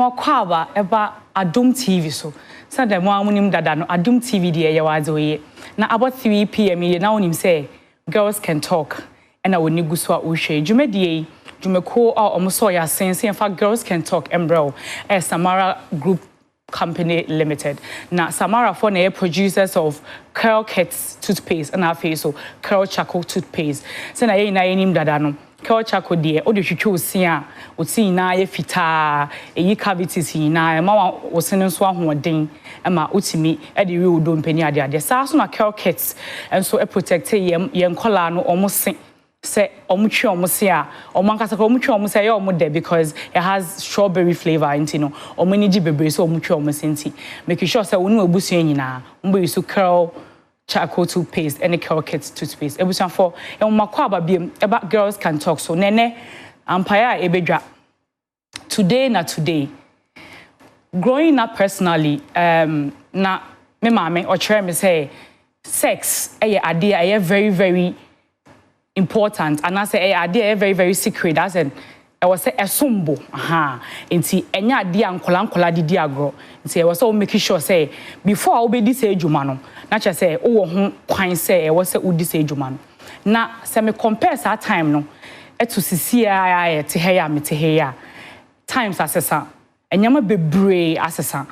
Mama kwaba eba Adom TV so. Sade mo amunim dada no Adom TV de ye wazoye. Na about 3 p.m. ye na onim say girls can talk. And I will need so a ushe. Jumedie, Jumeko or almost ya sense. In fact, girls can talk embro as Samara Group Company Limited. Now Samara for the producers of Curl Kits toothpaste and our face so Curl Charcoal toothpaste. So na ye na enim dada no. Curl Charcoal de o de twitwo sia o ti na ye fita eyi cavities na ma wo sene so ahoden ma utimi e de we do mpani ade sa so na Curl Kits and so e protect ye nkola no omo say omutwe omuse a omankasa ko omutwe omuse ya omude because it has strawberry flavor into no omani gi bebre so omutwe omuse nti make sure say wonu abusu nyina mbo yusu Curl Charcoal toothpaste and Curl Kits toothpaste ebusan for e makwa aba biem eba girls can talk so nene empire ebedwa today growing up personally na me mama o chere me say sex ade ade very important and I say ade very very secret as in I was say esumbo enti enya ade ankola didi agro enti I was so making sure say before I obedi say adwuma no na che say wo ho kwan say I was say udi say adwuma no na say me compare that time no eto sisi ya te he ya me te he ya times asesa enyama bebre asesa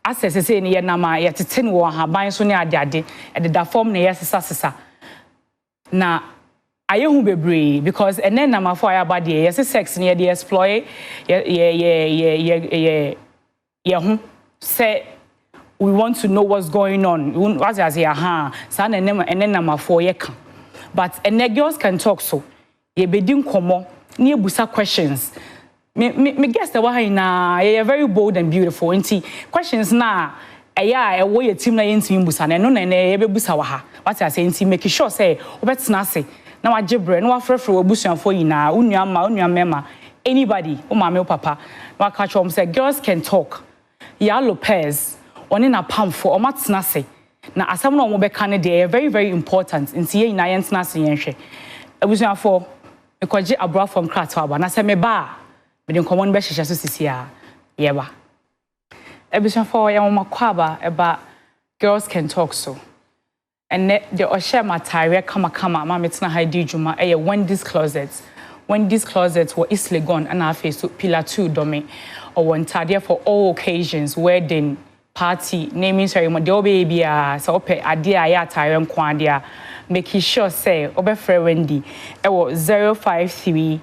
asese say ne ye na ma ye tete ne wo haban so ne ade e da form ne ye sesa na ayehu bebre because enen na mafo ayaba de yes sex ne dey exploit ye say we want to know what's going on what as say sa na enen na mafo ye kan but girls can talk so ye bedin komo ne ebusa questions me guess the why na ye very bold and beautiful nti questions na eya wo ye team na ye ntimi busa na no na ye bebusa wa ha what as say nti make sure say obetena say na wajebre na wafrefre wabusuanfo yina unuamema anybody o mama o papa na catch them say girls can talk ya Lopez oni na pamfo o matena se na asam na o beka ne dey very important nti ye yina yentena se yenhwe abusuanfo ekoje abroad from Krato aba na se me ba me den common be hyehyɛ so sisia ye ba abusuanfo ya mama kwaba eba girls can talk so and the Osha Matare kama ma metina haidi juma Wendy's closets were easily gone and our face to pillar 2 domain or one tadia for all occasions wedding party naming ceremony de baby so ope adia ya tire nkwandia making sure say obefre Wendy 053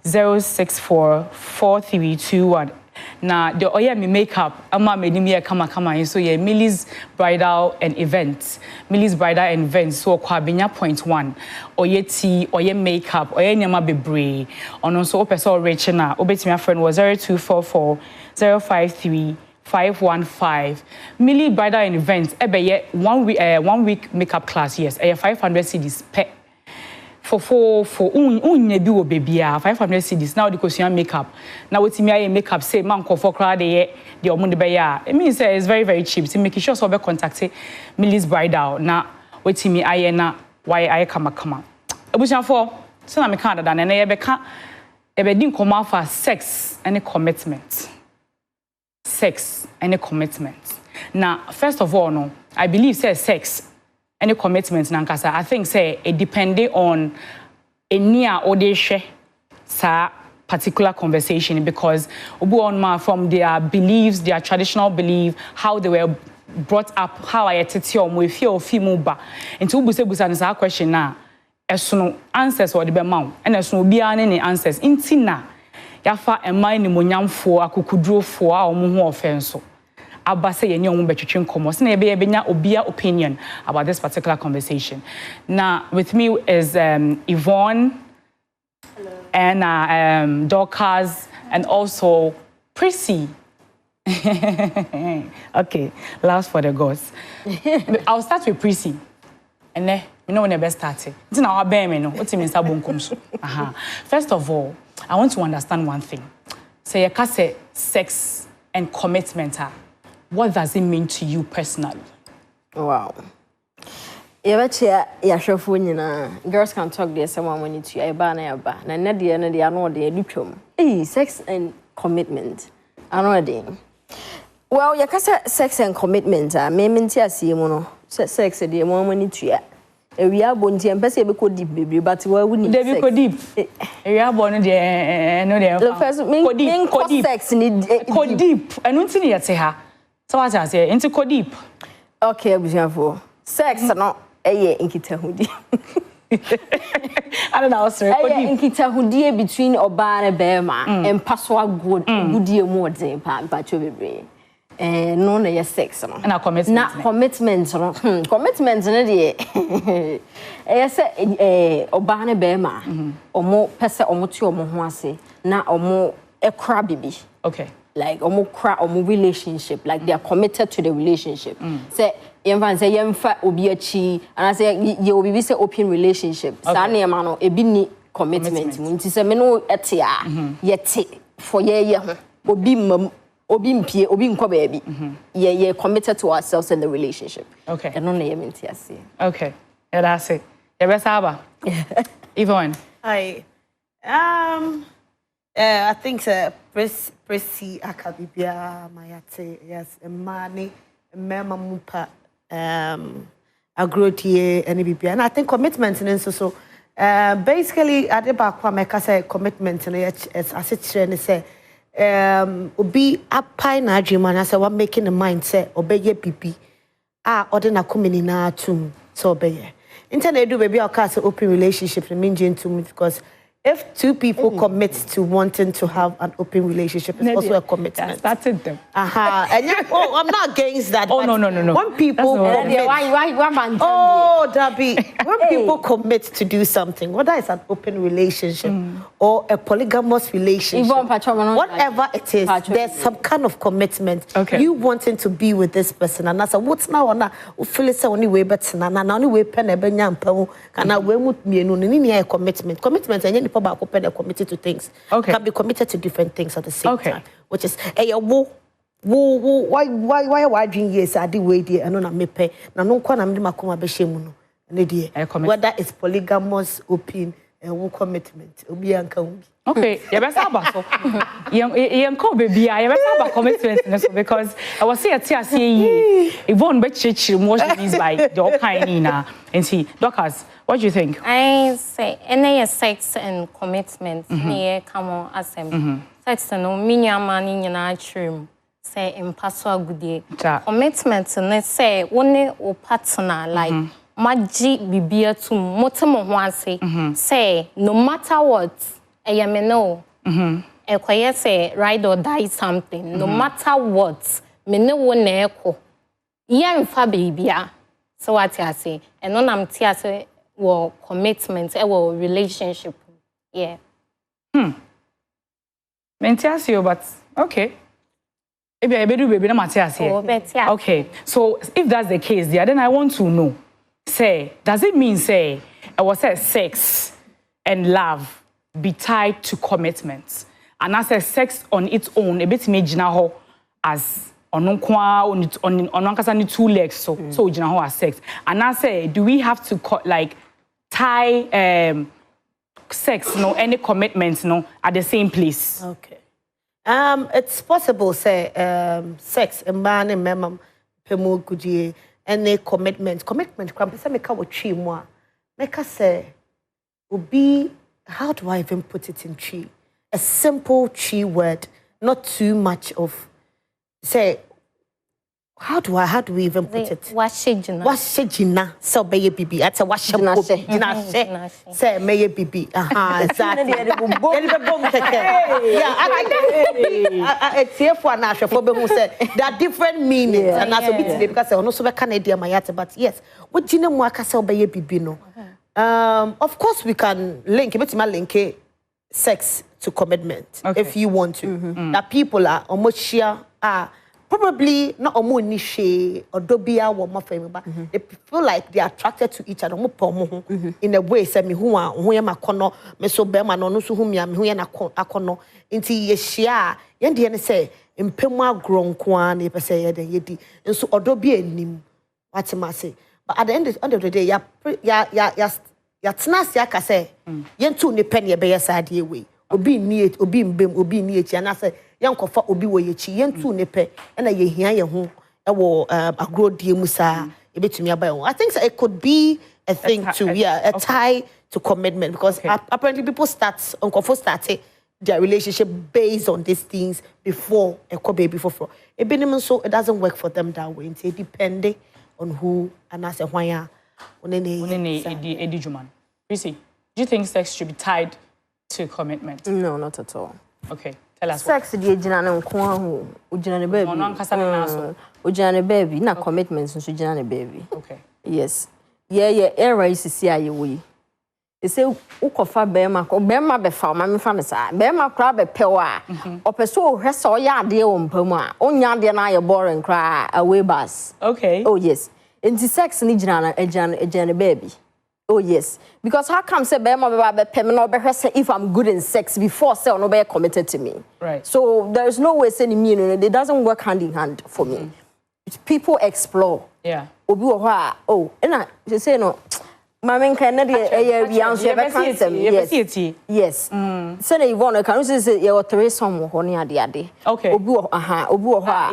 064 4321 na the oya me makeup ama medim ye kama so ye Millie's bridal and events so kwa benya point 1 oye tea oye makeup oye nyama bebre ono so opeso rich na obetimi friend was 0244 053 515 Millie bridal and events ebe ye 1 week makeup class yes 500 cedis per for unya bi wo bebia 500 cedis now the question makeup now wetimi aye makeup say man ko for crowd de omo de be ya it means it's very cheap to make sure so be contact Millie's bridal na wetimi aye na why aye kama ebusiafo so na me kan dada na ye be ka e be din koma for sex and commitment now first of all no I believe say sex any commitment nankasa I think say it depending on enia odeshe sa particular conversation because obu on ma from their beliefs their traditional belief how they were brought up how I tete omo efi ofimu ba nti obusebusa ne sa question na esono answers or the be ma and esono obi an ne answers nti na yafa eman ni monyamfo akukudrofo a omo ho offense abase ye nyom betwetwe nkomo se na ye benya obia opinion about this particular conversation. Now with me is Yvonne. Hello. And Dorcas and also Prissy. Okay, last for the gods. I'll start with Prissy. And then you know when I best started. It's now our me no. What means First of all, I want to understand one thing. Say you can say sex and commitment. What does it mean to you personally? Wow. Girls can talk there someone when it's na na dia na dia no dey dutwom. Sex and commitment. Anodin. Well, you can say sex and commitment. Me minti asi mo no. Sex the mo money to ya. We are born to person be deep baby, but we wouldn't. They be deep. We are born there. No, there. The first mean sex need deep. I don't see it. Say her. So what I say into deep. Okay, beautiful. Sex no. Inkita hudi. I don't know. Sir. Inkita hudi between Oba and Bema and Paswa good goodie more than Pacho baby. No, no, yes, sex. And a commitment. Not commitment. Commitment. Yes, Obana Bema or more pesa or mutu or mohwase na or more a crabby. Okay. Like or more crab or more relationship. Like they are committed to the relationship. Say, Yemvan say Yemfa obi a chi, and I say you will be say open relationship. Sani amano e bini commitment. Munti say me no etia yeti for ye obi mum. Obi nko baby. Yeah, committed to ourselves in the relationship. Okay. And only minti asi. Okay. Yeah, that's it. Yeah, best aba. Yvonne. Hi. I think Presi Akabibia Mayate, yes, a money, a mema mupa, agroti and bibia. And I think commitment and so basically at the back when I say commitment and as I say obi apai na adwuma na say what making the mind say obeye bibi ordinary community na tum so obeye internet do baby our say open relationship mean into because if two people commit to wanting to have an open relationship, it's also a commitment. That's it, them. And I'm not against that. Oh, no. When people commit, Dabi, when people commit to do something, whether it's an open relationship or a polygamous relationship, whatever it is, there's some kind of commitment. Okay. You wanting to be with this person, and I said, what's now on that? Feel it's only way, but na only way pen ebenyam and I will me no commitment. Commitment and people are committed to things. Okay. Can be committed to different things at the same time. Which is why dream years I did wait there and on a mepe. Now no kwa na mdi makoma beshemuno. Whether it's polygamous, open, and commitment. Obi anka umbi. Okay, yeah, best abaso. Young baby, I best about commitment because I was say Yvonne Betchich most these by the kind and see Doctors. What do you think? I say any sex and commitment near come on as sex no minya mani nyina trim say impasso agudie commitment ne say one o partner like maji bibia to motemo ho ase say no matter what no ekoye say ride or die something no matter what me ne wo na eko yemfa bibia so what I say and no am tia say or commitment or relationship. Yeah. Mentiasio, but okay. Maybe I do baby na okay. So if that's the case, then I want to know. Say, does it mean say I was say sex and love be tied to commitment? And I say sex on its own, a bit me jina as on two legs so jina as sex. And I say, do we have to like tie sex no any commitments no at the same place? Okay. It's possible say sex and man and memam pemu gudie any commitment kwam say make wo twi mu a make say obi how do I even put it in tree? A simple tree word, not too much of say how do we even put it? Washejina. So be bibi. At a washejina. Say may bibi. Exactly. Yeah, it's here for an asher for who said there are different meanings and that's a bit because I know so Canadian mayate, but yes, what Gina Mwaka say be bibi no. Of course we can link sex to commitment if you want to. That people are almost share probably not a more niche or dobia or more famous, but they feel like they are attracted to each other in a way. Say me who am a kono, me so bema no so who me who na akono. Inti yeshia yendi say impema grown kwan e say yedi. And so odobia nim what ma say. But at the end of the day, ya tnas ya ka say yentu ne pen ye be yesade we. Obi ni mbem obi ni echi and I say yankofa obi wo yechi yentu ne pe na ye hia ye ho e wo agrodie mu sa e betumi abayo. I think it could be a thing a tie to commitment, because apparently people started their relationship based on these things before a baby for. So it doesn't work for them that way. It depends on who and as a why. Prissy, do you think sex should be tied to commitment? No, not at all. Okay, tell us. Sex is baby. Na commitments baby. Okay. Yes. Yeah, era is see they say ukofa bema be fa ma me fa me sa bema kra be pewa opeso hwese oya ade wo mpamu a onya ade na ye boring kra away bus. Okay. Oh yes. Into sex ni gina baby. Oh yes. Because how come say bema be pem no be hwese if I'm good in sex before say no be committed to me. Right. So there is no way saying me it doesn't work hand in hand for me. People explore. Yeah. Obi wo ha oh na they say no Mamma can not yes. So they want to say you threesome honey at the day. Okay. Obu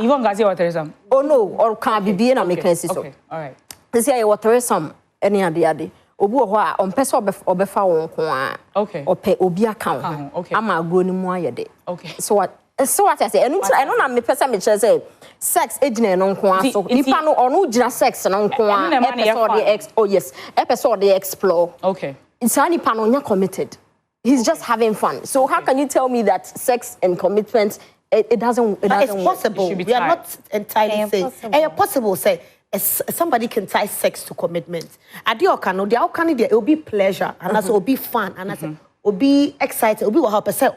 Yvonne Gazi or threesome? Oh no, or can't be in a mechanism. Okay, all right. They say you threesome any at the day. Obu on peso or befa okay. Or pay obi account. Okay. I'm a growing more day. Okay. So what I say, and I don't know me person me say sex ejina no nko so nipa no ono jina sex no nko episode the oh yes episode they explore. Okay. It's nipa no nya committed. He's just having fun. So how can you tell me that sex and commitment it doesn't it's possible. We are not entirely saying it's possible say somebody can tie sex to commitment. Adioka no there can it will be pleasure and also will be fun and also will be excited will be what help say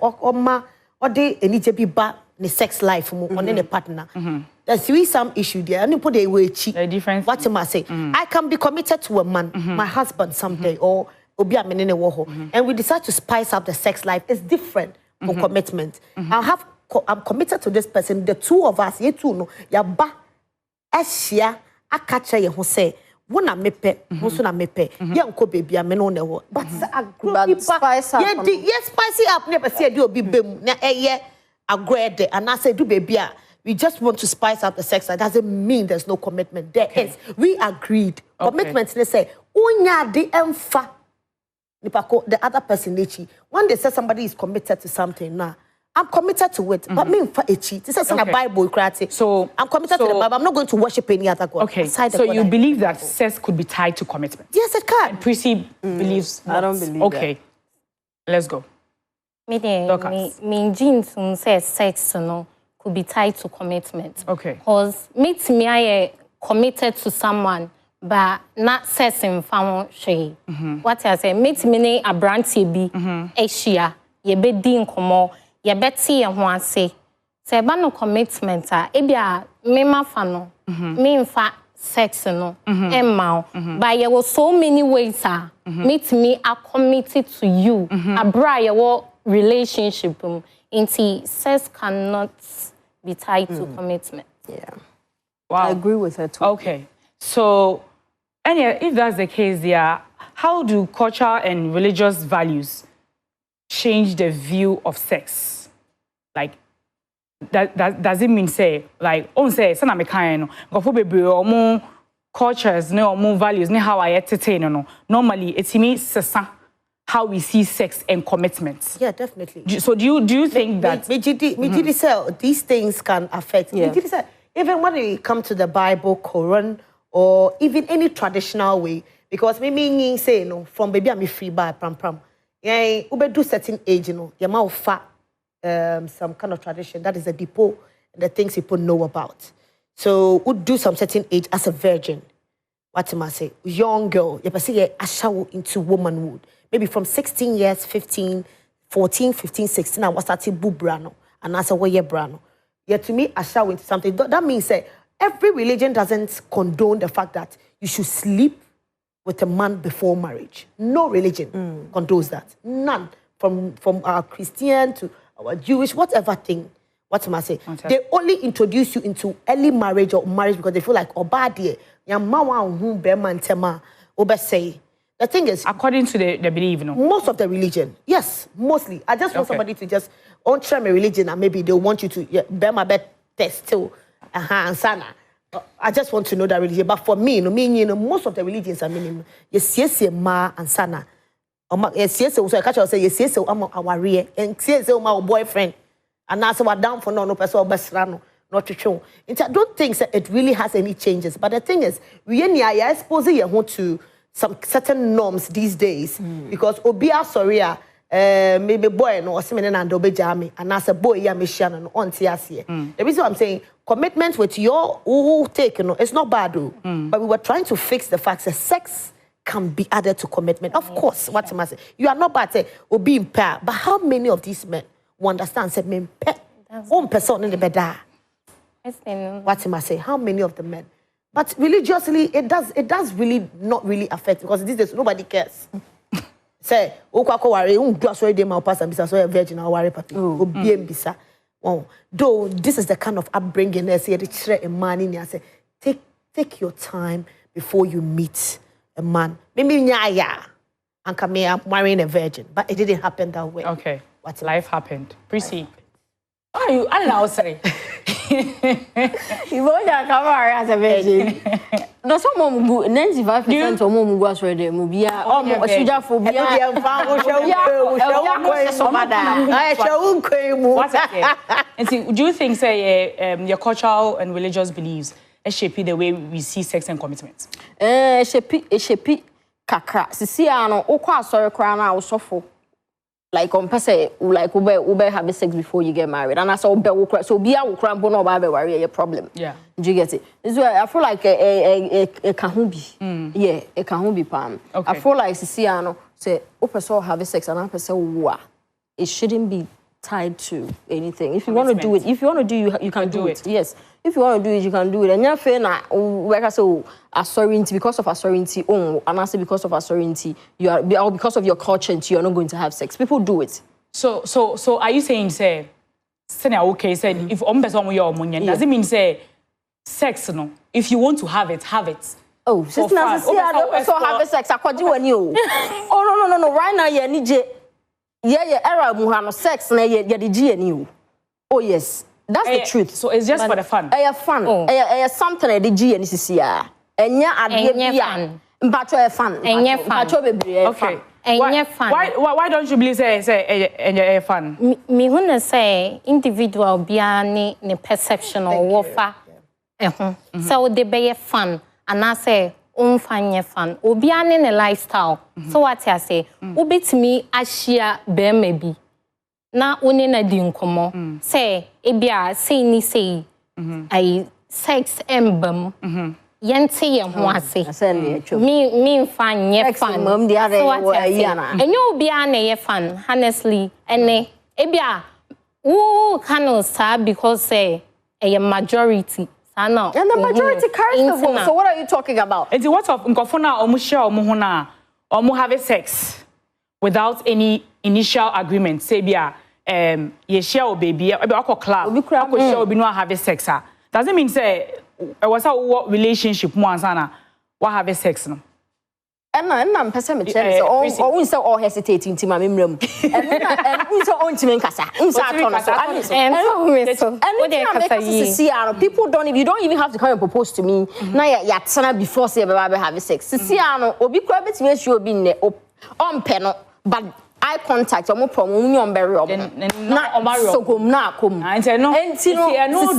or they need to be back in the sex life on any partner. There's some issue there. And you put away cheat. The difference. What am I say? I can be committed to a man, my husband someday, or be a man in a war, and we decide to spice up the sex life. It's different from commitment. I'm committed to this person. The two of us, you two know, ya ba, Asia, I catch you who say. Wona mepe, wona mepe. Ya nko baby a me no ne wo. But spice up. Yes, spicy up. Never say do obi bem. Na agreed and I say do baby we just want to spice up the sex. That doesn't mean there's no commitment. There is. We agreed. Commitment, they say, unya di emfa. The other person, when they say somebody is committed to something, nah, I'm committed to it. But me for echi. This is in the Bible, so I'm committed to the Bible. I'm not going to worship any other God. Okay. So you believe that sex could be tied to commitment? Yes, it can. Prissy believes. I don't believe. Okay. Let's go. Me jeans say sex no could be tied to commitment. Okay. Because me I committed to someone, but not sex in family. What I say, me ne abranti bi Asia, ye be din komo, ye beti ye ho ase. Se ba no commitment e bia me ma fa no, me mfa sex no, emma. But there were so many ways me are committed to you. Abra ye relationship into sex cannot be tied to commitment. Yeah. Wow. I agree with her too. Okay. So, anyway, if that's the case there, how do cultural and religious values change the view of sex? Like, does it mean say, like, on say, sana me kind, go for baby or more cultures, no more values, no how I entertain, no. Normally, it means how we see sex and commitment. Yeah, definitely. So do you think that these things can affect? Even when we come to the Bible, Quran, or even any traditional way, because maybe say from baby I'm free by pram. Yeah, we do certain age, your mouth fat, some kind of tradition that is a depot, the things people know about. So we do some certain age as a virgin. What am I say? Young girl, you say a shower into womanhood. Maybe from 16 years, 15, 14, 15, 16, I was starting brano. And I said, well, yeah, brano. Yeah, to me, I shower into something. That means that every religion doesn't condone the fact that you should sleep with a man before marriage. No religion condones that. None. From our Christian to our Jewish, whatever thing. What am I saying? They only introduce you into early marriage or marriage because they feel like, oh, bad, yeah, The thing is, according to the belief, no? Most of the religion, yes, mostly. I just want somebody to just try my religion and maybe they want you to bear my bed test too. And sana. I just want to know that religion. But for me, most of the religions, I mean, yes, ma and sana. Yes, so I catch you say yes, so I'm a warrior and yes, my boyfriend. And that's what down for no person best not to show. I don't think that it really has any changes. But the thing is, we are exposing you to some certain norms these days because obia sorry maybe boy no simene and obejami and as a boy ya mission on tiasie. The reason I'm saying commitment with your take it's not bad but we were trying to fix the fact that sex can be added to commitment. Of course, what am I saying? You are not bad say obi pair, but how many of these men will understand say men pet one person in the bed? What am I saying? How many of the men? But religiously, it does really not really affect because these days nobody cares. Say, worry, so a virgin or worry papi. Though this is the kind of upbringing they say the man in say, take your time before you meet a man. Maybe and come here marrying a virgin, but it didn't happen that way. Okay. What life happened? Proceed. Oh, you allow sorry. You want to come as a virgin. No, some mom go 95% of mom go as ready. Mubia, oh, suja phobia. And see, do you think say your cultural and religious beliefs shape the way we see sex and commitment? Shape kakra. Sisi ano okwa sorry kra na osofo. Like on say like ube have sex before you get married, and I saw so be a cramp no worry a problem. Yeah, do you get it? So I feel like a can yeah, a can be palm. Okay. I feel like Siciano say open have sex and I say wow, it shouldn't be tied to anything. If you want to do it, you can do it. Yes. If you want to do it, you can do it. And you're fair now, like I say, assurity, because of assurity, and I say because of assurity, you are, or because of your culture, you are not going to have sex. People do it. So are you saying, say okay, said if person your money, does it mean say sex no? If you want to have it, have it. Oh, sister, so have sex. I call you and you. Oh no. Right now, you need era muhano sex na ye the G and you. Oh yes. That's the truth. So it's just for the fun. Fun. Something the G and this is here. Enya adie bia. Fun. Okay. Why don't you believe say fun? Me who say individual bia ni perception or warfare. So they be fun and I say unfanye fun. Obi ane ne lifestyle. So what I say? Ubitimi ashia be maybe. Na one na di nkomo say ebia say ni say ai sex embem yente ye ho ase me fan ye fan so what enye obi na ye fan honestly ene ebia wo cannot say because say a majority and the majority carries the vote. So what are you talking about? It's what of nkofo na omo share omo ho na omo have sex without any initial agreement. Say bia ye share o baby akọ club akọ share obi no have sex. Doesn't mean say was a relationship mo ansa na what have sex no. And I'm person me tell so o say all hesitating to my memram. And we so on to kasa. And people don't if you don't even have to come and propose to me. Na ya tsana before say be have sex. See ano obi kura betime show obi ne on pe no but eye contact omo promo union bury omo na so come na come and no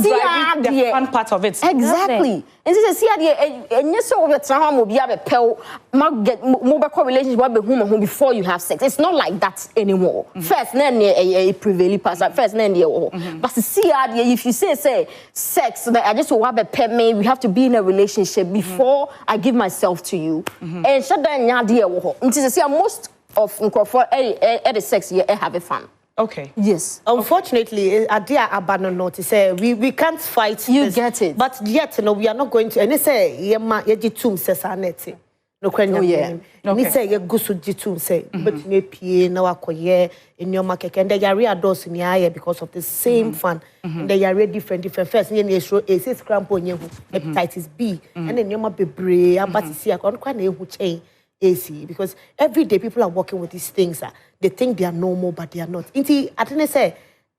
driving the fun part of it exactly and see enye so we try am obi abepel ma get mo be relationship wa be hu before you have sex. It's not like that anymore. First na a prevail pass first na but see if you say sex I just wa be pay me we have to be in a relationship before I give myself to you and shut down nya de wo ho nti say most of for the sex here have a fun. Okay. Yes. Unfortunately, Adia abandon notice say we can't fight. You this, get it. But yet we are not going to. And they say ye tum says anete. No kwenya. Oh yeah. Ni say ye gusu jitum say but me pie na wakoye in your market and they are readors in the because of the same fun. And they are different first ye show a say cramp on you hepatitis B and then you ma bebre abati see akon kwa na ehu chain. AC because every day people are working with these things. They think they are normal, but they are not. I didn't say,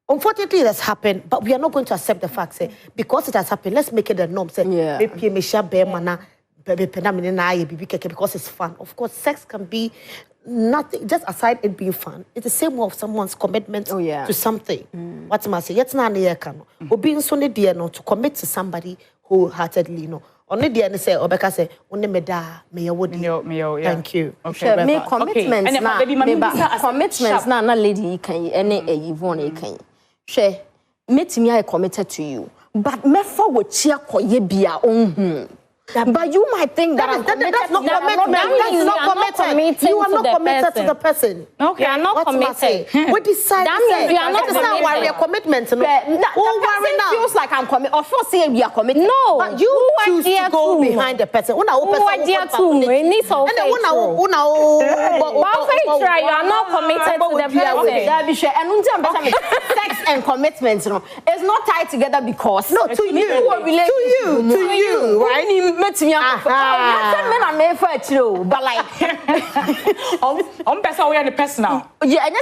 unfortunately, it has happened, but we are not going to accept the fact. Say, because it has happened, let's make it the norm. Say, because it's fun. Of course, sex can be nothing, just aside it being fun. It's the same way of someone's commitment to something. What's my say? Yet na near cano. Or being so dear no to commit to somebody wholeheartedly no. Only the end say Obeka say only me da me thank you. Okay. Make commitments na. Commitments na lady can any Yvonne can. She met me I committed to you. But me forward cheer ko ye bia but you might think that's not commitment. That's not committed. You are not committed to the person. Okay, I'm not committed. We decide. That means we are not worry commitment. No, that feels like I'm committed. Or first say we are committed. No, but you choose to go behind the person. Who are dear to me? Need to you are not committed to the person. Sex and commitment, it's not tied together because no to you, right? Met me but like person we are the person now. Yeah, and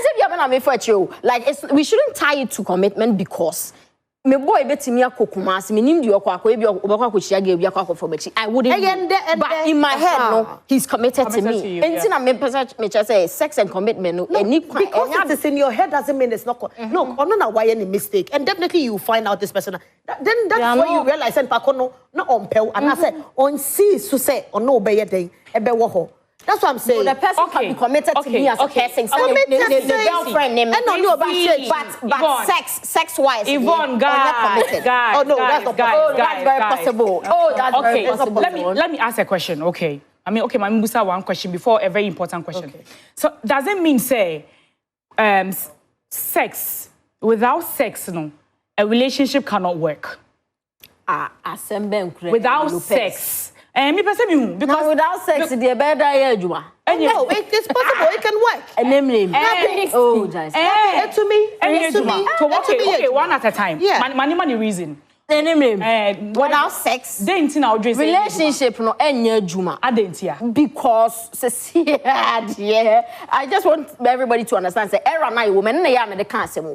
like we shouldn't tie it to commitment because me boy bet me akokumas me nim di okwa akwa ebi obakwa akochia ga ebi akwa for mechi I wouldn't but in my head no he's committed to me anything me say sex and commitment no because it is in your head doesn't mean it's not no na why any mistake and definitely you find out this person then that's when you realize and pakono no ompel and I say on see so say on no obey day ebe wo ho. That's what I'm saying. So the person can be committed to me as a person. The girlfriend name. And no, but sex-wise. Yvonne, guys. Oh no, that's not possible. That's very possible. Oh, that's very possible. Let me ask a question. Okay. I mean, okay, my Musa one question before a very important question. Okay. So does it mean say sex without sex, no, a relationship cannot work? Without sex. Me person me because without sex the better no, it is possible. It can work. Oh, guys. To me. Okay, one at a time. Yeah. Money reason. Without sex, relationship no enya juma. Because I just want everybody to understand. Say, era na woman na ya me de kan asem.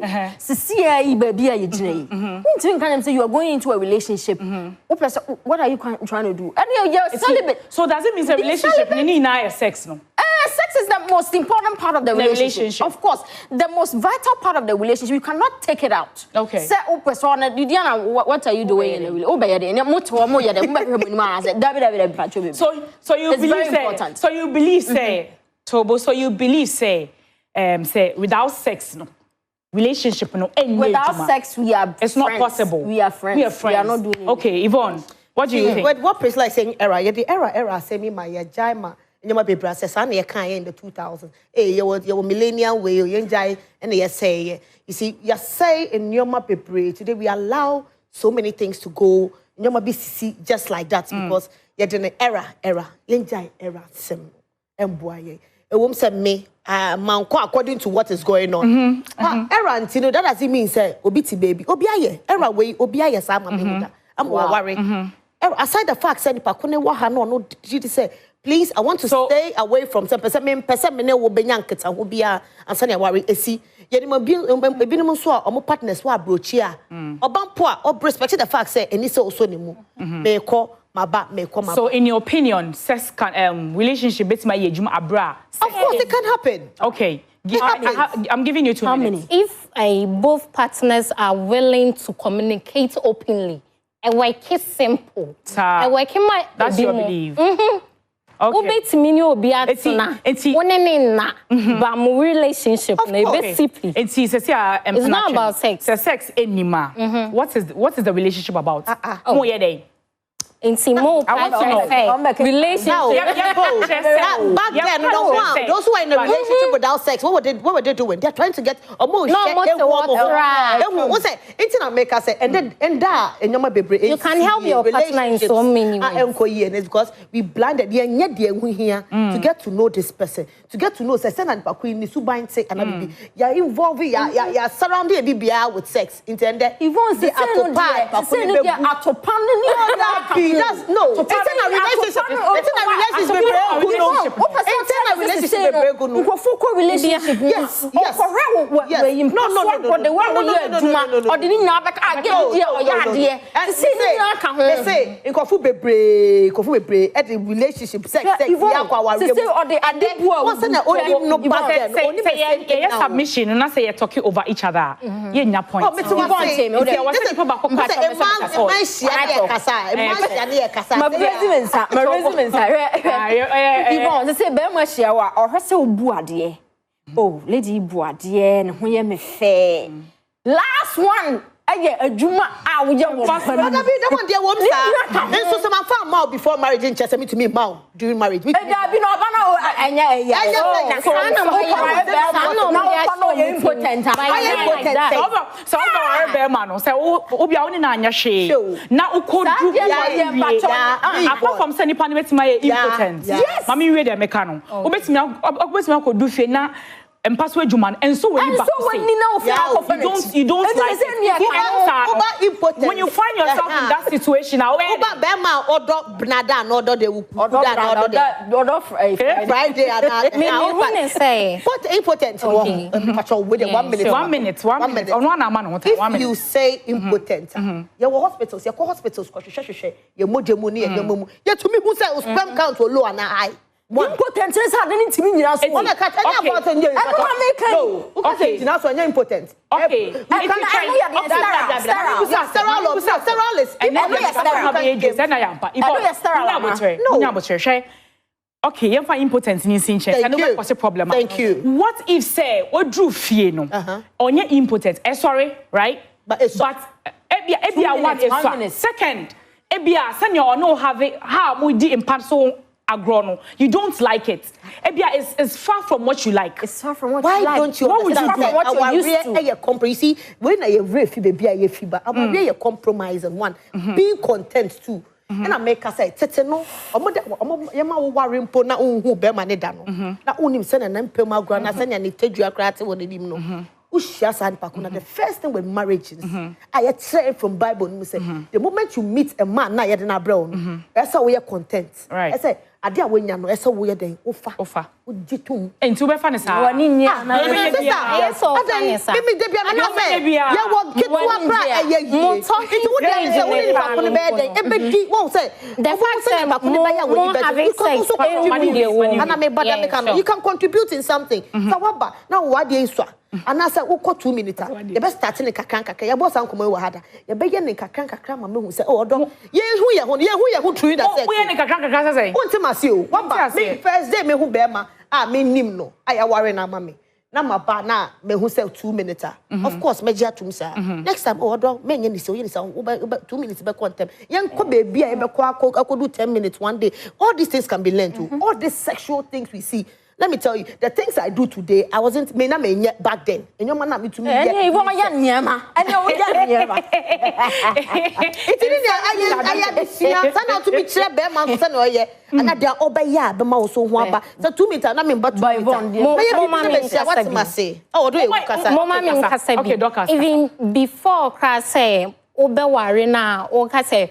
Baby aye gine. Until can say you are going into a relationship. What are you trying to do? And you're celibate. So does it mean the relationship ni na sex no? Sex is the most important part of the relationship. Of course, the most vital part of the relationship. You cannot take it out. Okay. Say, what are you doing in the relationship? So you believe say. So you believe say. Tobo. So you believe say. Say without sex no. Relationship no. Without sex we are. It's friends. Not possible. We are friends. We are friends. We are not doing it. Okay, Yvonne. What do you think? What place like saying era? Yeah, the era say me my jaima. Nyama bebre says I can in the 2000s. You millennial way you enjoy and you say you see you say in nyama bebre today we allow so many things to go nyama be just like that because you're in the era enjoy era sim and boy say me manko according to what is going on era you know that doesn't mean say obiti baby obiaye era way obiaye sa mama I'm worried aside the fact say nipa kone wa ha no did say please, I want to stay away from 10%. Me will be young kids and will be and send a worry. See, partners who are brochia. Or respect the fact say, and it's also the move. May call my back, may come. So, in your opinion, sex can relationship between my age, abra. Of course, it can happen. Okay, I'm giving you 2 minutes. If both partners are willing to communicate openly, and work is simple. And work that's your belief. Okay. It's relationship. It's not about sex. Sex anymore. What is the relationship about? Relationship. Back then, those who are in a relationship without sex, what were they doing? They're trying to get almost. You can help your partner in so many ways. Because we blinded to get to know this person, to get to know you're involving, you're surrounding with sex. Yvonne, that's no. It's in a relationship. It's in a relationship. Relationship. Yes. Submission and I say you're talking over each other. You in your point. Oh, Lady Boadier, who you me fair. Last one. A Juma, I would just want to be the one dear woman. And so some found more before marriage in Chester to me, Mao during marriage. We important. So, man, so Obi only Nanya she. Now, could apart from sending pan with my impotence. Yes, Mammy read a mechano. Obey me, could do Fena. And password you man, and so when you don't like it. When you find yourself in that situation, Friday and say what impotent with 1 minute. If you say impotent, your hospitals, your modemuni and your mumu. Yet to me who said sperm count will low and high. Impotent is happening to me. Okay. Now so impotent. Okay. Okay, you find impotence in sin. I know what's the problem. Thank you. What if say what drew fear no? On your impotence. Sorry, right? But ebia one is second. Ebia senior or no have it how we did impact so agrono. You don't like it. Ebia is far from what you like. It's far from what you like. Why don't you? What would you do? What you used to? You see, when I have baby, I fiber. I'm a compromise and one. Being content too. And I make us say, Teteno, Yama worry pona who bear my nedano. Now, only send an empema grana, send an Italia crater when they didn't know. Ushas and Pakuna, the first thing with marriage is I had said from Bible, say, the moment you meet a man, now you're in a brown, that's how we are content. Right. I say, I dare when you're so weird, offer. Ujitum. And to be funny, sir. You can contribute in something. Now, what do you say? And I said, "Oh, 2 minutes. You best start in a kakranka. Your boss uncle will have you begin in kakranka cram who say, oh, don't who true that we in kakranka say. Won't you? What first day me who bear ma me nimno. I worry na mammy. Na ma ba na me who say 2 minutes. Of course, measure to sir. Next time, oh, don't men yen so yen 2 minutes back on them. Young baby, I could do 10 minutes one day. All these things can be learned to. All these sexual things we see. Let me tell you, the things I do today, I wasn't yet back then. And your man me to me yet. You want my nyama. And you want It didn't I to be clear bear man son or ye. And that they are obey ya, but mouse so one ba. So 2 minutes, I mean, but by one. What must say? Oh, do you okay, even before class say, Obe na or Case,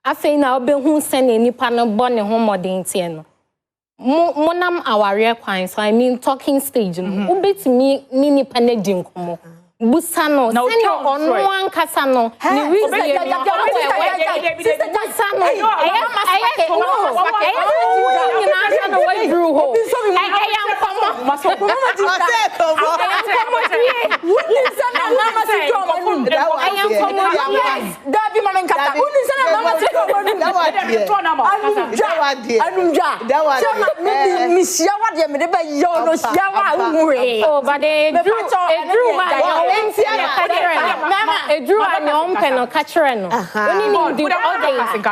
I think I'll be who send any panel bonnet home or the Monam our real clients, so I mean talking stage. Who beats me mini paneding como. Busano, no, send your on one casano. The reason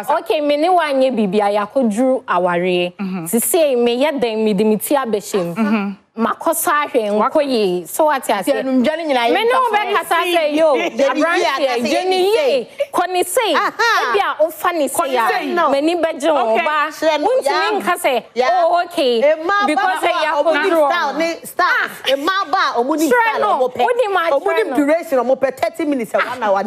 okay, many one ye bibi I could drew our re. To say me yet then me dimitia beshim. Makosa and so what I say, men no back say yo, Jenny, Connie say, oh funny say, many bedroom, say, oh, okay, because I start a maba or money, duration of 30 minutes, 1 hour,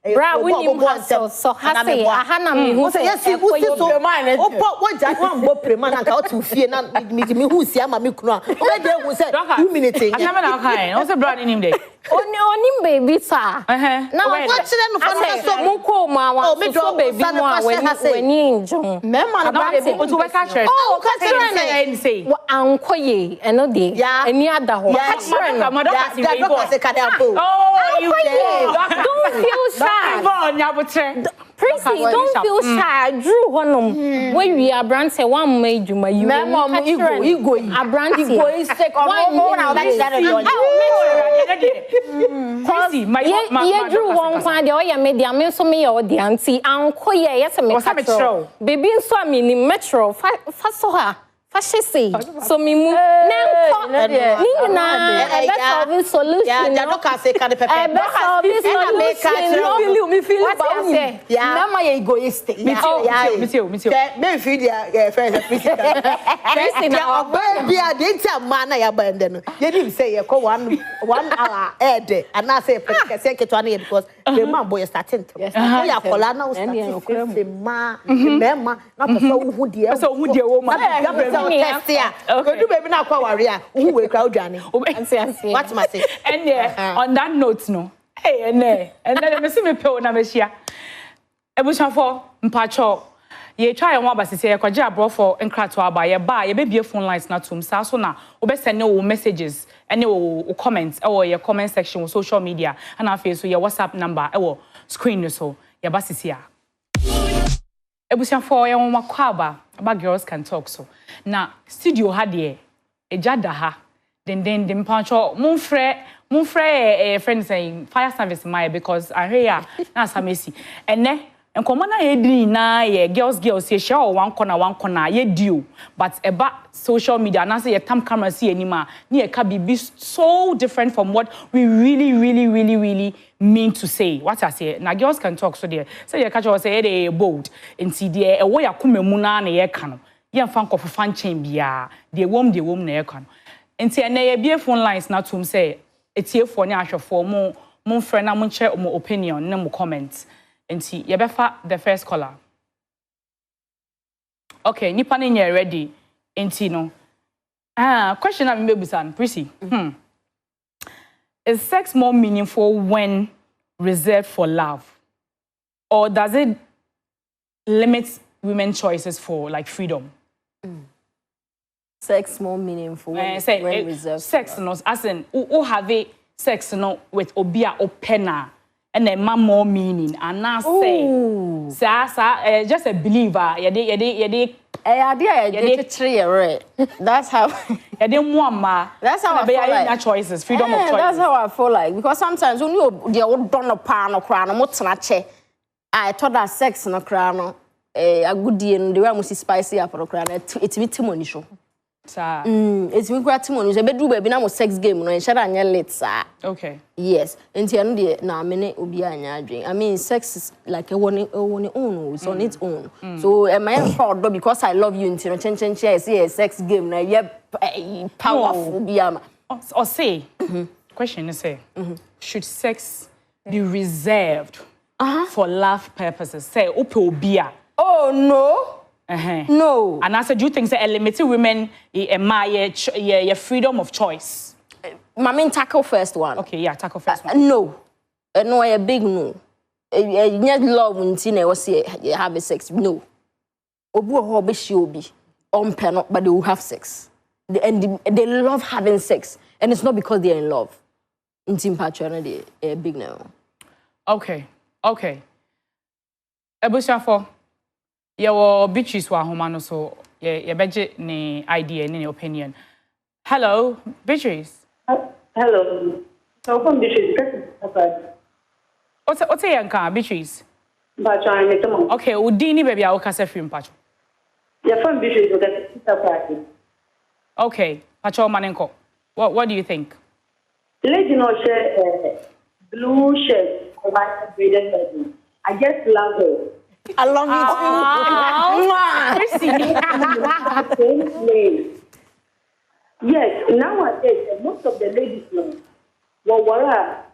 Bra, we need hustle. So hustle. Ahana me who say yes, who say so? Opo what Jack one go prema na ka to fie na me who see ama me kunu a. O be dey who say 2 minutes. Asama na kai. O say bra ni nim dey. Oni baby sa. Na what chile no for so mo ko ma wa so baby mo a weni njo. Me ma na baby o to we ka chere. Oh, ka chere say. Wa ankoye eno de. Ani ada ho. Ka chere na madam si we go. Oh, you don't feel sad. Prissy, don't feel sad. Drew honum. When we are brand say one made you my you. Ego. A brand ego is take on more now that Prissy, my ye drew one fan the oya media me so me or the auntie anko ye yes me metro. Baby so I mean metro fa so ha. So me move na solution. Yeah, don't say can pepper. Me feel about me. Yeah, na my egoistic. Me feel their friends now. Baby, I didn't tell man I abandon. You didn't say you call 1 hour head and I say second to an because the man boy starting to. Yeah, Colana was the ma, not so who dear, so who dear woman. Okay. Do baby now kwa warrior. Who will crowd Johnny? What must say? And yeah, on that note, no. Hey, and then me see me pe na me hia. Ebushafo mpacho. Ye try and one basi say kwaje abro for enkrato aba ye ba ye be bie phone lines na tum sa so na obe send no messages any o comments or your comment section on social media and after so your WhatsApp number e screen so ye basi sia. Ebushafo ye won makwaba about girls can talk so. Na studio ha de ejada ha den mpacho mon frère friend saying fire service my because I hear na samesi ene enkomo na ye di na ye girls ye share one corner ye do but eba social media na say ye tam camera see anima na ye ka be so different from what we really mean to say. What I say na girls can talk so there say ye catch say they bold nti there e wo yakoma mu na ye ka no ye fan kofu fan chain bia de wom na ye ka no nti ene ye bie phone lines na tum say etiefo ne ahwefo mo friend na mo share mo opinion na mo comment nti ye befa the first caller. Okay, nipa ne nye ready nti no question na me busan Prissy. Is sex more meaningful when reserved for love, or does it limit women's choices for like freedom? Sex more meaningful when reserved. Sex no, as in who have sex no with obia opena and then more meaning and now say just a believer that's how that's how I feel like choices, freedom of choice. That's how I feel like, because sometimes when you don't know pan or crown or much I thought that sex no crown a good day and the way must spicy up or crown it's me timony show. It's me quite timony. I do baby now sex game no and share anya late sir. Okay. Yes. And the end na minute obi anya dream. I mean sex is like a one own, it's on its own. So am I proud because I love you until chen say a sex game na yeah powerful biama. Or say question is say should sex be reserved for love purposes? Say opobia. Oh no. No. And I said, do you think say limited women your freedom of choice? Mama, tackle first one. Okay, yeah, tackle first one. No. No, a big no. Not love until I was you have a sex. No. Obu hobe shobi on penal, but they will have sex. They love having sex. And it's not because they're in love. Until patronity a big no. Okay. Ebushafo. Your Beatrice wa homano so your budget ni idea ni opinion. Hello, Beatrice. Hello. So from Beatrice. What's your Beatrice? Okay, udini baby I kasa film pacho. You're from Beatrice okay. Okay, pacho manenko. What do you think? Lady no share blue shirt white braided. I just love her. Along it. Yes, nowadays most of the ladies know what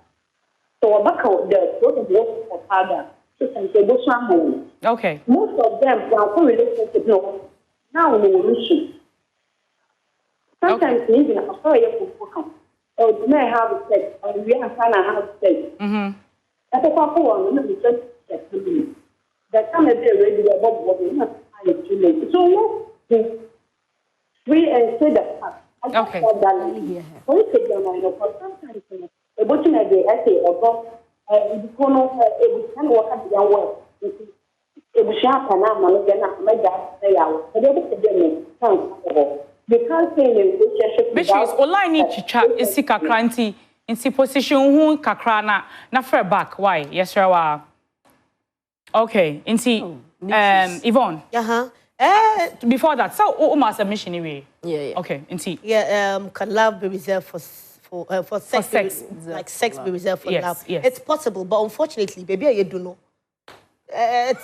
So back out there, what is work for father? So some say go swam. Okay. Most of them are relationship no. Now we will issue. Sometimes even a story of come. Or may have sex, or we have have sex. That's a couple one, we just get to be. That time they ready to bob what we not too late. So we and say that. Okay. What is it, your mind? Or sometimes a button a day, I say, or the corner, it can work at the young world. It was sharp and I'm not going to make that say out. But they will they can't say in a relationship. Which is online in chicha is sick a cranty in si position who kakrana na fair back. Why? Yes, sir. Okay. In see, Yvonne. Before that, so almost submission anyway. Yeah. Okay. In see. Yeah. Can love be reserved for sex? Like sex be reserved for love. Yes. It's possible, but unfortunately, baby, you don't know.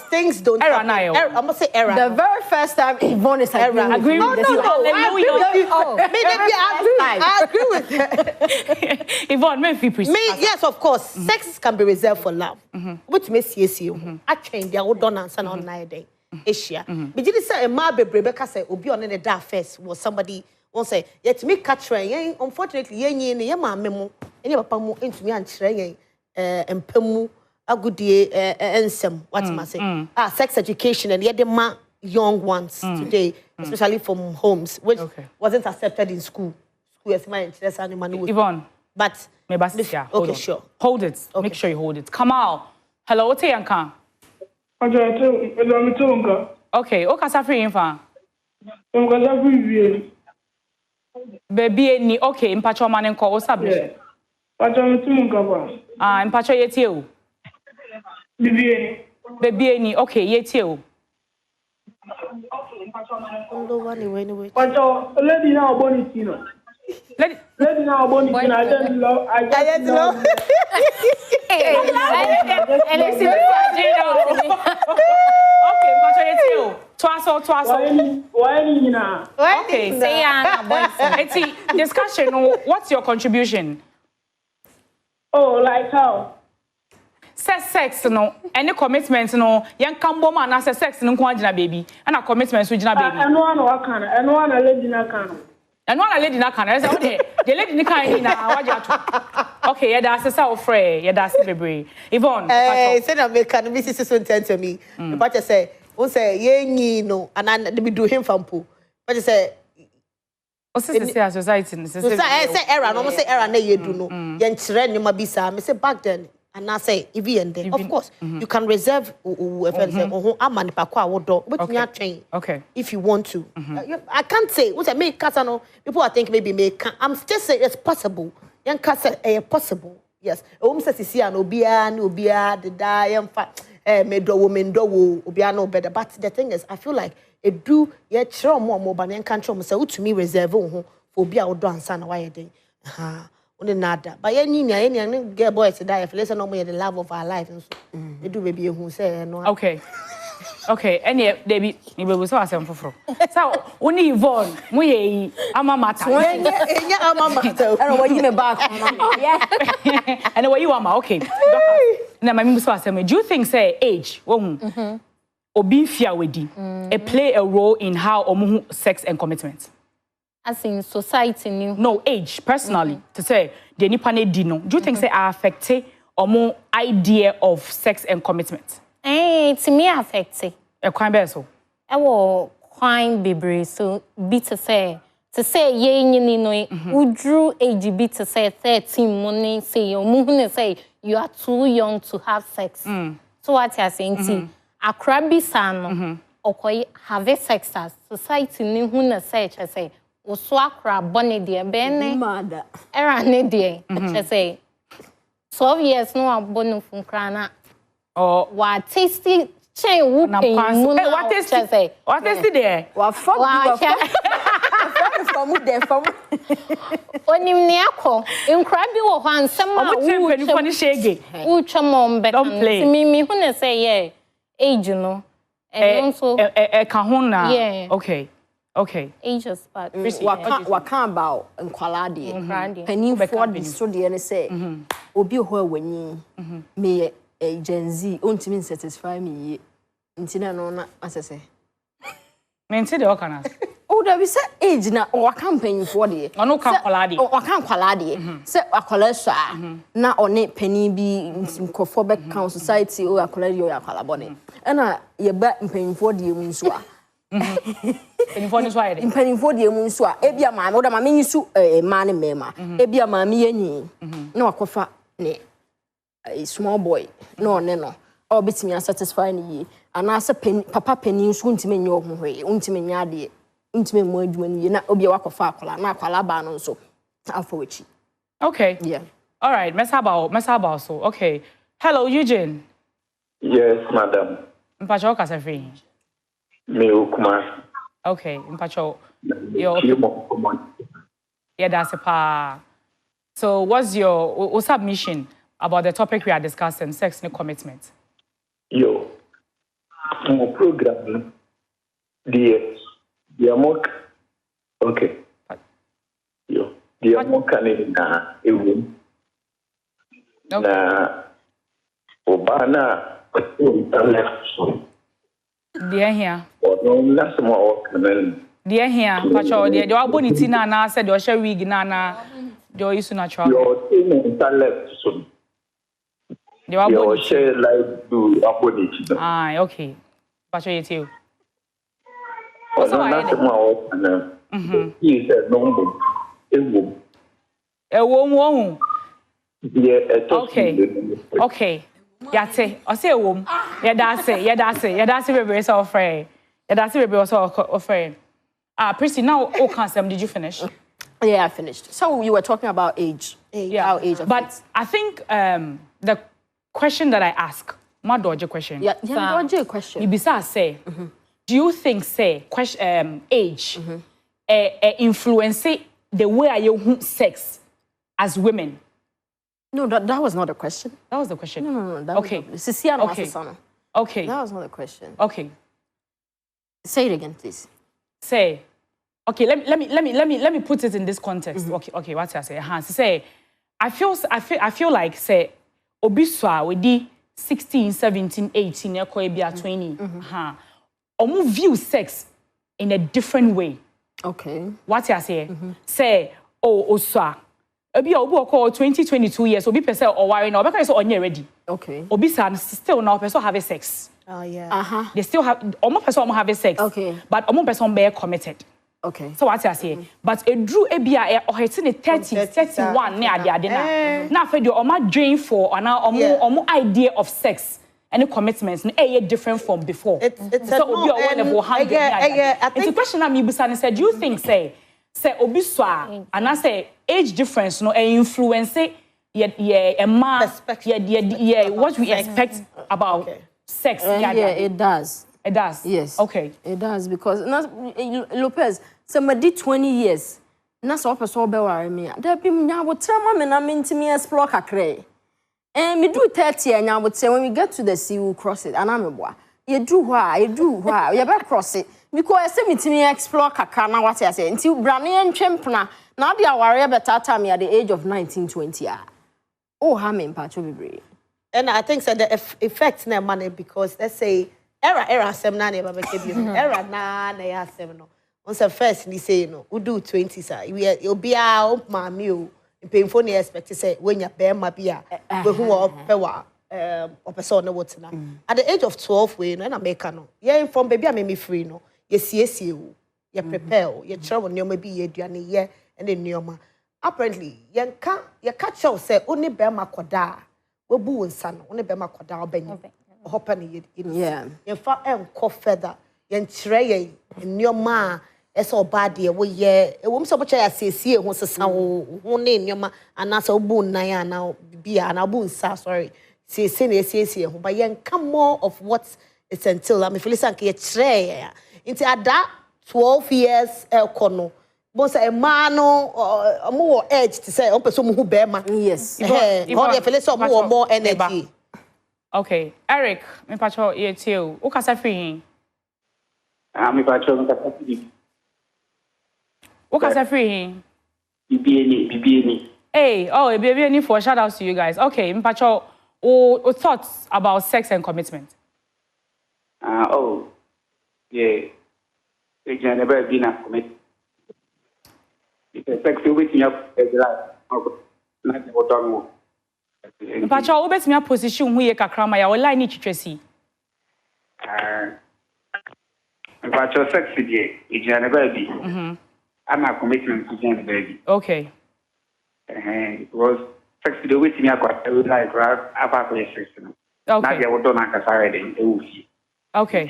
Things don't happen. I'm gonna say error. The very first time Yvonne is agree with this. I agree with that. Yvonne, maybe yes, of course. Sex can be reserved for love. Which makes you I change their old done answer on night day. Asia. But you say a man be Rebecca say obi on the dark first was somebody won't say yet me catch rain. Unfortunately, ye memo and your papa mo into me and train and pemu. A good day, what am I saying? Sex education and yet the young ones today, especially from homes, which wasn't accepted in school. School is my interest and money. Yvonne, but maybe okay, sure. Hold it. Okay. Make sure you hold it. Come out. Hello, what's your name? Okay, okay, Safri info. Baby, ni okay. Impacho manen ko osabi. Impacho yeti o. Baby, ni okay, yeti o. Anyway. Lady now bonitino. Lady now bonitino. I don't love. Okay, Impacho yeti o. Twaso. Okay, say ya. Discussion. What's your contribution? Oh, like how? Sex no, any commitment no. Young cambo man as sex no kwajina baby. And a commitment with jina baby. And one a lady na can. And one a lady na can. Okay, the lady na can na waja. Okay, yeah, that's a so free. Yeah, that's baby. Yvonne. Say na me can be so intense to me. The part say, "Who say ye no?" And I be do him from pool. But say. Society. Say error. No, say error. Na ye do no. Yen chire ni mabisa. Me say back then. And I say, of course, you can reserve okay. If you want to. I can't say, what I make Casano, people are thinking maybe make. I'm just saying it's possible. Young Casa, possible. Yes. Says see an obia, the die, medo woman, do obia no better. But the thing is, I feel like it do yet show more than country. So to me, reserve for be out done, son, why day. Nada. But any girl boy to die if listen no more the love of our life and so they do baby who say no. Okay, any baby you will so asem foforo. So only Yvonne we ama matter. Enya ama matter. I want you me back. Yeah. And what you ama okay. Na mami so asem do you think say age obi fia wedi play a role in how omu sex and commitment? As in society new. No, age, personally, to say, the nipane dino. Do you think say are affected or more idea of sex and commitment? To me affected. A crime beso. I will crime baby so be to say ye ni no who drew age be to say 13 money say your moon say you are too young to have sex. So what you are saying a crabby son or have sex as society ni who na say Uswakra bonny dear Benny mother. Era ne dear. I say 12 years no a bonum from crana. Or what tasty chain whooping. What is it? What is it there? What fuck from there from Onimniako in crabby or one some funny shaggy. Uchamon better. Don't play. Me who say, yeah, age, you know. And also a kahuna. Yeah. Okay. Okay. Ages, but What can about and quality? Penny for the study and say, Obi ho wenyi me a Gen Z ultimately satisfy me. Intina no as I say. Maintain the organas. Oh, there is age na or campaign for the or no can quality. Or can quality. Say a collesha na on it penny be cophobic count society or a college or a calabone. And I ye bet in paying for the munsua. In penny for the munsua. Ebia man, or my minisu a man and mema. Ebia mammy and no a cofa ne a small boy. No. Or bits me unsatisfying ye. And as a papa penny soon to me your way, untimate yadi. Intimate more when you not be a walk of facola, not calaban so. For which. Okay. Yeah. All right. Mesaba so. Okay. Hello, Eugene. Yes, madam. Mpacho Kasafri. Me ukuma. Okay. Mpacho. Yeah, that's a pa. So, what's your submission about the topic we are discussing, sex and commitment? Yo, my program, the amok, okay. Yo, the amok na ewu. Na obana Dear here. That's more Dear here, Pacho, the abonity na said your share wig nana, your is natural. Your thing left soon. Your share like do abonity. Ah, okay. Pacho, you too. That's more he said no. Womb. Yeah, okay. Yate, I say a womb. Yeah, that's it, baby, so afraid. Yeah, that's it, baby, so afraid. Prissy, now, did you finish? Yeah, I finished. So you were talking about age. Yeah, our age. But I think the question that I ask, my dodgy question. Yeah, dodgy question. You besides say, do you think age influence the way you sex as women? No, that was not a question. That was the question. No. That okay. Okay. That was not a question. Okay. Say it again, please. Say, okay. Let me put it in this context. Okay. What I say? Say, I feel like say, obiswa with the 16, 17, 18, 20. Omu view sex in a different way. Okay. What I say? Say, oswa. Obi obi 20, 22 years. Obi person or worry now. Because so onye ready. Okay. Obi still now person have sex. Oh yeah. They still have almost person have sex. Okay. But almost person be committed. Okay. So what I say? But a drew ebia or it's in 30, 31 near the adena. Now for the oma dream for or now omo idea of sex. Any commitments different from before. It's so obi or whatever hand. It's a question that me busan said. Do you think say obiswa and I say age difference no influence what we expect about sex? Yeah, it does. It does. Yes. Okay. It does because Lopez somebody 20 years. Na so person be worry me. There be nya botrama me na mentimi explore kakre. Me do 30 nya botre when we get to the sea we cross it. Anameboa. You do why? You be cross it. Because I say mentimi explore kakra na what I say. Until brane entwempna na dey aware better time at the age of 19, 20. Oh, how me mpacho bebre. And I think the effects na money because let's say era sem na neba make bi era na ya sem no once first ni say no we do 20 sir we obia o maami o mpemfo na expect say when ya be ma bia we hu o pe wa person na wotina at the age of 12 we no na make no ye from baby am me free no ye siesie o ye prepare o ye kire wo nyoma bi ye aduane ye and the nyoma apparently ye catch you say oni be ma koda we bu nsa no oni be ma koda obanyi hopper yeah fa enko feather yen kire ye nyoma eso bad ye we ye e wo mso bocha ya sesie ho sesa wo ne nyoma anasa obu nan ya na bia na obu nsa sorry sesie na sesie ho ba yen come more of what it's until I feel like ye kire ya into ada 12 years kono bonsa e ma no omo edge to say on person who be ma yes how you feel so more energy. Okay, Eric, me pacho ye too. O kasa free. Me pacho me kasa free. What can I say free? BBNE. Hey, oh, a BBNE for shout outs to you guys. Okay, Mpacho, what thoughts about sex and commitment? Oh, yeah. They can never be not committed. It's sex with me up as like what done. Mpacho, what best me a position who ye kakrama ya wala ni chitresi? Mpacho sex with you, it can never be. I'm not commitment to the baby. Okay. It was sex to do with me. I got like apart from sex. Okay. Now you don't have to say it. Okay.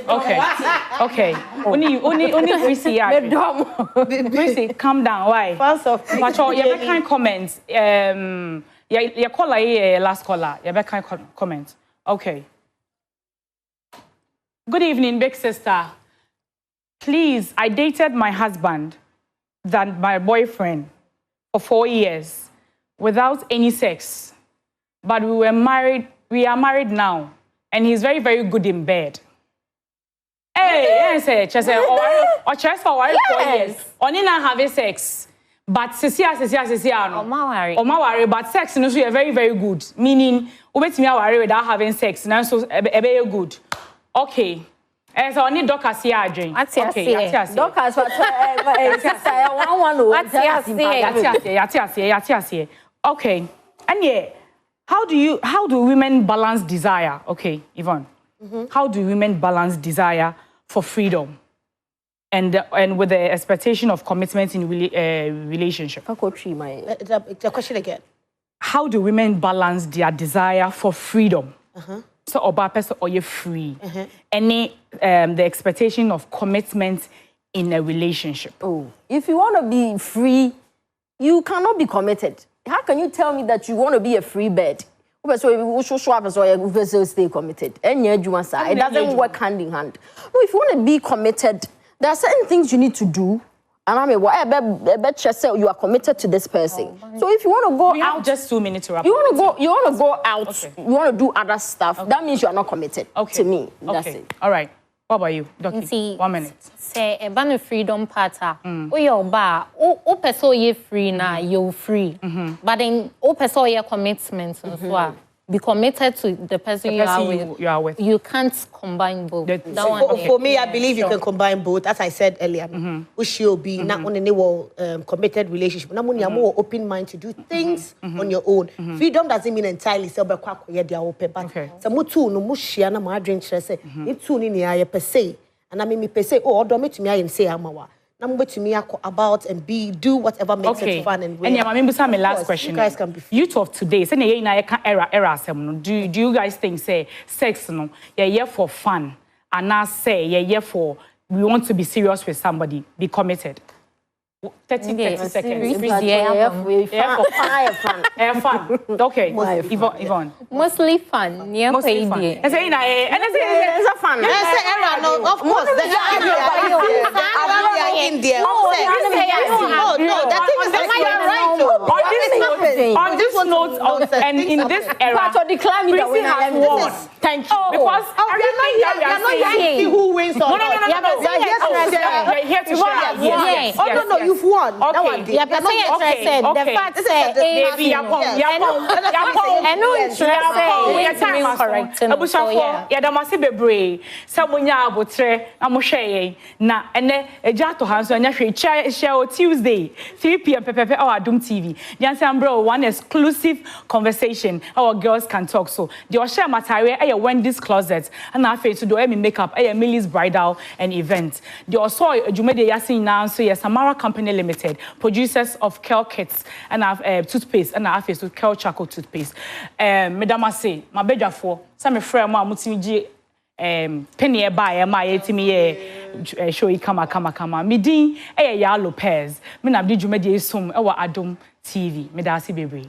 Okay. Okay. Only Chrissy. Chrissy, calm down. Why? Fans of but you can't comment. Your caller last caller. You can't comment. Okay. Good evening, big sister. Please, I dated my husband than my boyfriend for 4 years without any sex. But we are married now, and he's very, very good in bed. Hey, yes, or just for 4 years. Only not having sex. But Cecilia, no. Or but sex no, so you're very, very good. Meaning, me worry without having sex. Now, so very good. Okay. So only doctors here are doing. Okay, doctors, okay. And yeah, how do women balance desire? Okay, Yvonne. How do women balance desire for freedom and with the expectation of commitment in relationship? The question again. How do women balance their desire for freedom? So oba person or you free. Any the expectation of commitment in a relationship. Oh, if you want to be free, you cannot be committed. How can you tell me that you want to be a free bird? So stay committed. It doesn't work hand in hand. No, if you want to be committed, there are certain things you need to do. And I mean, whatever you are committed to this person. So if you want to go out, just 2 minutes to wrap. You want to go out. Okay. You want to do other stuff. Okay. That means you are not committed. To me, that's it. All right. What about you, Doki? 1 minute. Say a freedom pattern. Oh, your bar. Oh, person you free now. You're free. But then, oh, person your commitments as well. Be committed to the person you are with. You can't combine both. For me, I believe you can combine both. As I said earlier, we should be not on any committed relationship. Not only more open mind to do things on your own. Freedom doesn't mean entirely so be they are open. But so mutu no mushia na ma drink say it too ni ya per se. And I mean me per se oh do me to me I say amawa. Na mo to me about and do whatever makes it fun and real. And yeah, my last question. You guys can be youth of today. Say na you can era do you guys think say sex no yeah for fun and now say yeah for we want to be serious with somebody, be committed. 30 seconds. Fun. Okay. Yvonne. Mostly fun. Mostly fun. It's a fun. No, of course. On this note, and in this era, Chrissy has won. Thank you. Because you're not here to see who wins or not. No. You're here to share. Oh, no, you've won. Okay. Yeah, but I said the fact that Tuesday 3 p.m. Adom TV. One exclusive conversation our girls can talk. So the share material Wendy's closet and I face to do makeup Millie's bridal and event. The also Jumede Yasin now so yes Samara Company Limited, producers of Kel Kits and toothpaste and I face to Kel Charcoal toothpaste. Madam say my bedja for some friend ma mutimi penny buy my timi show kama midin ya Lopez me na Jumede sum Adom TV me da si bebre.